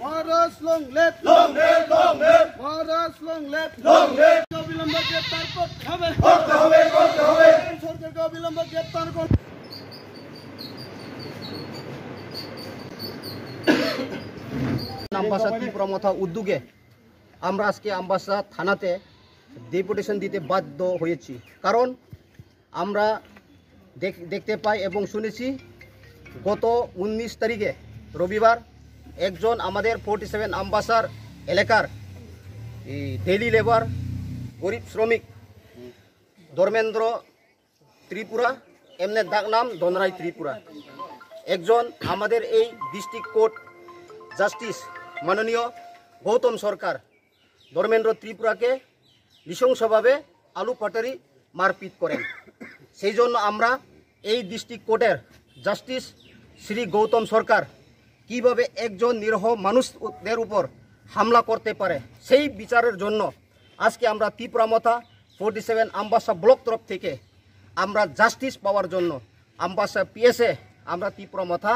Maharashtra long live, long live, long live. Maharashtra long live, long live. অবিলম্বে গ্রেফতার করতে হবে, করতে হবে, করতে হবে। সরকারকে অবিলম্বে গ্রেফতার করতে আমবাসা ত্রিপুরা মথা উদ্যোগে আমরা আজকে আমবাসা থানাতে ডেপুটেশন দিতে বাধ্য হয়েছি। কারণ আমরা দেখতে পাই এবং শুনেছি গত 19 তারিখে রবিবার একজন আমাদের 47 আমবাসার এলাকার ডেইলি লেবার গরিব শ্রমিক ধর্মেন্দ্র ত্রিপুরা, এমনি ডাক নাম দনরাই ত্রিপুরা, একজন আমাদের এই ডিস্ট্রিক্ট কোর্ট জাস্টিস মাননীয় গৌতম সরকার ধর্মেন্দ্র ত্রিপুরাকে নৃশংসভাবে আলু পাটারি মারপিট করেন। সেই জন্য আমরা এই ডিস্ট্রিক্ট কোর্টের জাস্টিস শ্রী গৌতম সরকার কিভাবে একজন নিরীহ মানুষদের উপর হামলা করতে পারে সেই বিচারের জন্য আজকে আমরা ত্রিপুরা মথা 47 আমবাসা ব্লক তরফ থেকে আমরা জাস্টিস পাওয়ার জন্য আমবাসা পিএসএ আমরা ত্রিপুরা মথা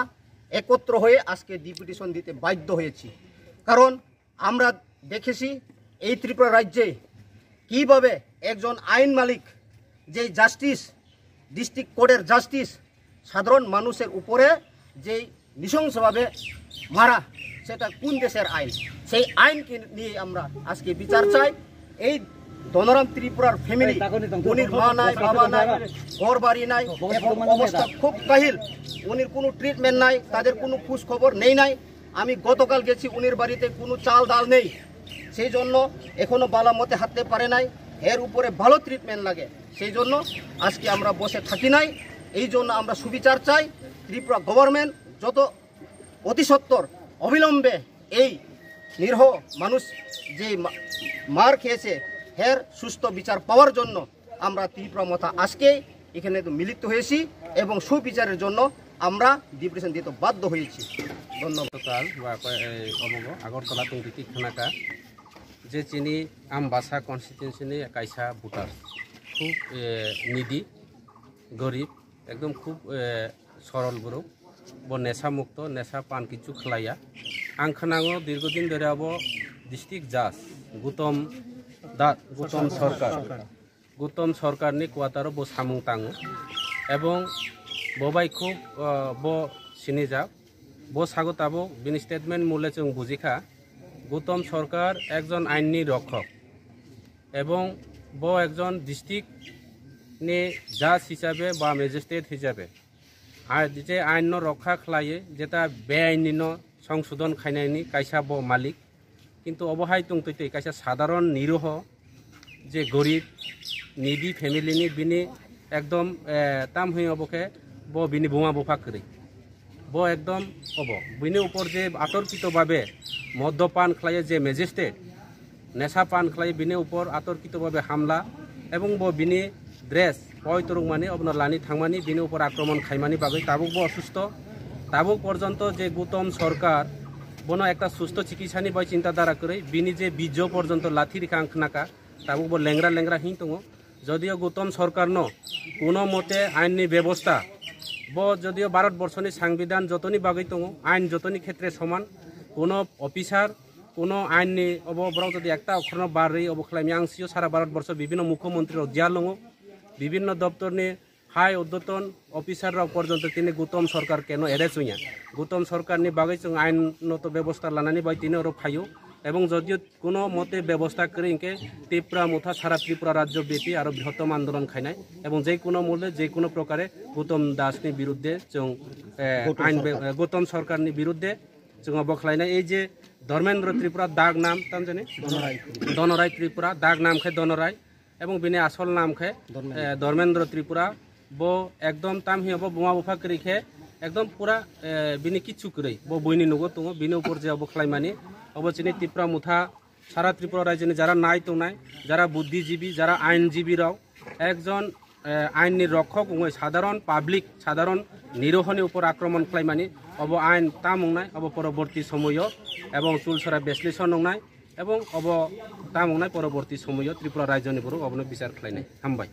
একত্র হয়ে আজকে ডেপুটেশন দিতে বাধ্য হয়েছি। কারণ আমরা দেখেছি এই ত্রিপুরা রাজ্যে কিভাবে একজন আইন মালিক যেই জাস্টিস ডিস্ট্রিক্ট কোর্টের জাস্টিস সাধারণ মানুষের উপরে যেই নৃশংসভাবে মারা, সেটা কোন দেশের আইন? সেই আইনকে নিয়ে আমরা আজকে বিচার চাই। এই ধনরাম ত্রিপুরার ফ্যামিলি, উনির মা নাই, বাবা নাই, ঘর বাড়ি নাই এবং অবস্থা খুব কাহিল। উনির কোনো ট্রিটমেন্ট নাই, তাদের কোনো খোঁজ খবর নাই। আমি গতকাল গেছি, উনির বাড়িতে কোনো চাল ডাল নেই, সেই জন্য এখনো বালা মতে হাঁটতে পারে নাই। এর উপরে ভালো ট্রিটমেন্ট লাগে, সেই জন্য আজকে আমরা বসে থাকি নাই। এই জন্য আমরা সুবিচার চাই। ত্রিপুরা গভর্নমেন্ট যত অতি সত্বর অবিলম্বে এই নিরীহ মানুষ যে মার খেয়েছে এর সুস্থ বিচার পাওয়ার জন্য আমরা ত্রিপুরা মথা আজকে এখানে মিলিত হয়েছি এবং সুবিচারের জন্য আমরা ডেপুটেশন দিতে বাধ্য হয়েছি। ধন্যবাদ। আগরতলা টুঙ্গিটি খানাকা যে চিনি আমবাসা কনস্টিটিউশনে কাইসা ভোটার খুব নিডি গরিব একদম খুব সরল গ্রুপ ব নেশা মুক্ত নেশা পান কিছু খেলাইয়া आं खोनांगो दीर्घदिन धरे अब डिस्ट्रिक्ट जाज गौतम सरकारनि क्वार्टार ब सामुं ताङो एवं बबाई खूब ब सिनिजा ब सागताबो बिनि स्टेटमेंट मूल्य जों बुजिखा गौतम सरकार एकजन आईननि रक्षक एवं ब एकजन डिस्ट्रिक्टनि जाज हिसाबे बा मेजिस्ट्रेट हिसाबे जे आईन रक्षा खालायो जेटा बेआईनि संशोधन खायनायनि कायसा ब मालिक किन्तु अबहाय तुंतै कायसा साधारण निरीह जे गरीब निडि फैमिलिनि बिनि एकदम ताम हुई अबके ब बिनि बुमा बुफा करी ब एकदम अब बिनि ऊपर जे आतर्कित भावे मद्यपान खालायो जे मेजिस्ट्रेट नेशा पान खालायो बिनि ऊपर आतर्कित भावे हमला एवं ब बिनि ड्रेस पयतरुक माने अबना लानि थांमानि बिनि ऊपर आक्रमण खायमानि बागै ताबुक ब असुस्थ ताबुक पर्यन्त जे गौतम सरकार बनो एक सुस्थ चिकित्सानि बाय चिंताधारा करे बिनि जे बीज पर्यन्त लाथि रेखा आंखनाका ताबुक ब लेंग्रा हिं दङ जदिও गौतम सरकार न कोनो मते आईननि व्यवस्था ब जदिও भारतवर्षनि संविधान जतनि बागै दङ आईन जतनि क्षेत्रे समान कोनो अफिसार कोनो आईननि अब बराव जदि एकटा अक्षरन बारै अब खालामि आंसियो सारा भारतवर्ष विभिन्न मुख्यमंत्री जिया लङ विभिन्न दप्तरनि हाई उद्यतन अफिसार पर्यन्त तीन गौतम सरकार केन एरेस्ट हुई गौतम सरकार बागै जों आईनत व्यवस्था लानानै बाय तीन फायो एवं जदिও कोनो मते व्यवस्था करे इनके त्रिपुरा मथा सारा त्रिपुरा राज्य व्यापी और बृहत्तम आंदोलन खायनाय एवं जे कोनो मूल्य जे कोनो प्रकारे गौतम दासनि विरुद्धे जों आईन गौतम सरकारनि विरुद्धे जों बखलायनाय এই যে धर्मेंद्र त्रिपुरा दाग नाम ताम जाने दनराय त्रिपुरा दाग नाम खे दनराय एवं बिनि आसल नाम खे धर्मेंद्र त्रिपुरा बो एकदम ताम ही अब बुमा बुफा करिखे एकदम पूरा बिनि किच्छु करै बो बयनि नगो दङ बिनि ऊपर जे अब खालायमानि अबचिनि त्रिपुरा मुथा सारा त्रिपुरा राज्यनि যারা নাই তো নাই যারা বুদ্ধিজীবী যারা আইনজীবী রাও একজন আইননি রক্ষক ও সাধারণ পাবলিক সাধারণ নিরোহনি উপর আক্রমণ খালাইমানি अब आईन तामुंनाय अब परवर्ती समय एवं चुलसरा बेस्लेशन नंनाय एवं अब तामुंनाय परवर्ती समय त्रिपुरा राज्यनि बरु अबनो बिचार खालायनाय हामबाय।